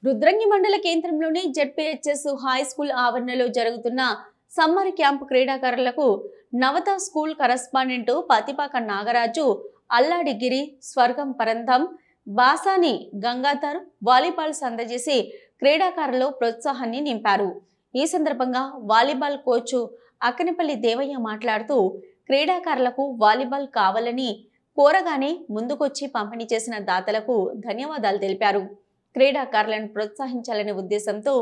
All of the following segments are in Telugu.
రుద్రంగి మండల కేంద్రంలోని జెడ్పీహెచ్ఎస్ హై స్కూల్ ఆవరణలో జరుగుతున్న సమ్మర్ క్యాంప్ క్రీడాకారులకు నవత స్కూల్ కరస్పాండెంట్ పతిపాక నాగరాజు, అల్లాడిగిరి, స్వర్గం పరంధం, బాసాని గంగాధర్ వాలీబాల్ అందజేసి క్రీడాకారుల్లో ప్రోత్సాహాన్ని నింపారు. ఈ సందర్భంగా వాలీబాల్ కోచ్ అక్కనపల్లి దేవయ్య మాట్లాడుతూ క్రీడాకారులకు వాలీబాల్ కావాలని కోరగానే ముందుకొచ్చి పంపిణీ చేసిన దాతలకు ధన్యవాదాలు తెలిపారు. క్రీడాకారులను ప్రోత్సహించాలనే ఉద్దేశంతో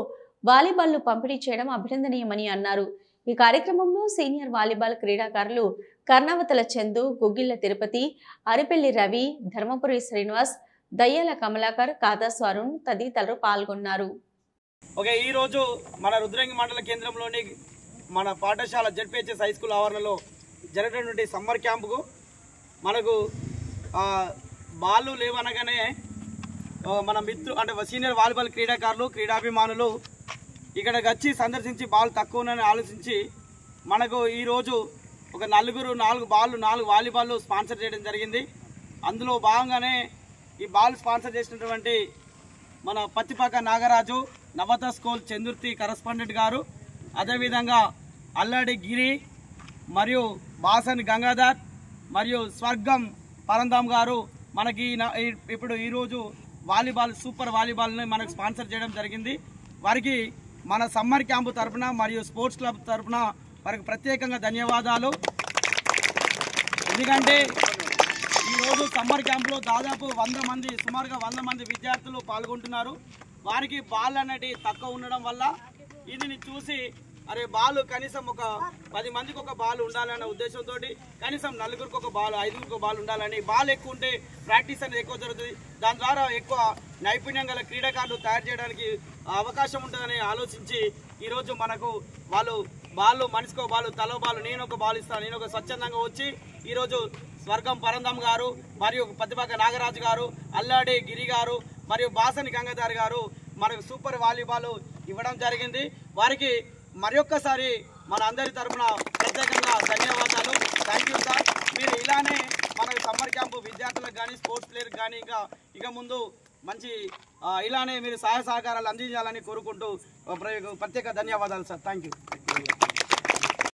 వాలీబాల్ను పంపిణీ చేయడం అభినందనీయమని అన్నారు. ఈ కార్యక్రమంలో సీనియర్ వాలీబాల్ క్రీడాకారులు కర్ణావతల చందు, గుగ్గిళ్ల తిరుపతి, అరిపెల్లి రవి, ధర్మపురి శ్రీనివాస్, దయ్యాల కమలాకర్, కాదాసు అరుణ్ తదితరులు పాల్గొన్నారు. ఓకే, ఈరోజు మన రుద్రంగి మండల కేంద్రంలోని మన పాఠశాల జెడ్పీహెచ్ఎస్ హై స్కూల్ ఆవరణలో జరిగినటువంటి సమ్మర్ క్యాంపుకు మనకు బాళ్ళు లేవనగానే మన అంటే సీనియర్ వాలీబాల్ క్రీడాకారులు, క్రీడాభిమానులు ఇక్కడికి వచ్చి సందర్శించి బాల్ తక్కువనని ఆలోచించి మనకు ఈరోజు ఒక 4 వాలీబాల్ స్పాన్సర్ చేయడం జరిగింది. అందులో భాగంగానే ఈ బాల్ స్పాన్సర్ చేసినటువంటి మన పత్తిపాక నాగరాజు, నవత స్కూల్ చందుర్తి కరస్పాండెంట్ గారు, అదేవిధంగా అల్లాడి గిరి మరియు బాసని గంగాధర్ మరియు స్వర్గం పరంధాం గారు మనకి ఇప్పుడు ఈరోజు వాలీబాల్ సూపర్ వాలీబాల్ని మనకు స్పాన్సర్ చేయడం జరిగింది. వారికి మన సమ్మర్ క్యాంపు తరఫున మరియు స్పోర్ట్స్ క్లబ్ తరఫున వారికి ప్రత్యేకంగా ధన్యవాదాలు. ఎందుకంటే ఈరోజు సమ్మర్ క్యాంపులో దాదాపు సుమారుగా 100 మంది విద్యార్థులు పాల్గొంటున్నారు. వారికి బాల్ అనేది తక్కువ ఉండడం వల్ల ఇది చూసి అరే బాల్ కనీసం ఒక 10 మందికి ఒక బాల్ ఉండాలనే ఉద్దేశంతో కనీసం 4గురికి ఒక బాల్, 5గురికి ఒక బాల్ ఉండాలని, బాల్ ఎక్కువ ఉంటే ప్రాక్టీస్ అనేది ఎక్కువ జరుగుతుంది. దాని ద్వారా ఎక్కువ నైపుణ్యం గల క్రీడాకారులు తయారు చేయడానికి అవకాశం ఉంటుందని ఆలోచించి ఈరోజు మనకు బాల్ మనిషికో బాల్, తలో బాల్, నేను ఒక బాల్ ఇస్తాను, నేను ఒక స్వచ్ఛందంగా వచ్చి ఈరోజు స్వర్గం పరంధం గారు మరియు పత్తిపాక నాగరాజు గారు, అల్లాడి గిరి గారు మరియు బాసని గంగాధర్ గారు మనకు సూపర్ వాలీబాల్ ఇవ్వడం జరిగింది. వారికి మరొక్కసారి మన అందరి తరఫున ప్రత్యేకంగా ధన్యవాదాలు. Thank you sir. మీరు ఇలానే మన సమ్మర్ క్యాంపు విద్యార్థులకు కానీ, స్పోర్ట్స్ ప్లేయర్కి కానీ ఇక ముందు మంచి ఇలానే మీరు సహాయ సహకారాలు అందించాలని కోరుకుంటూ ప్రత్యేక ధన్యవాదాలు సార్. Thank you.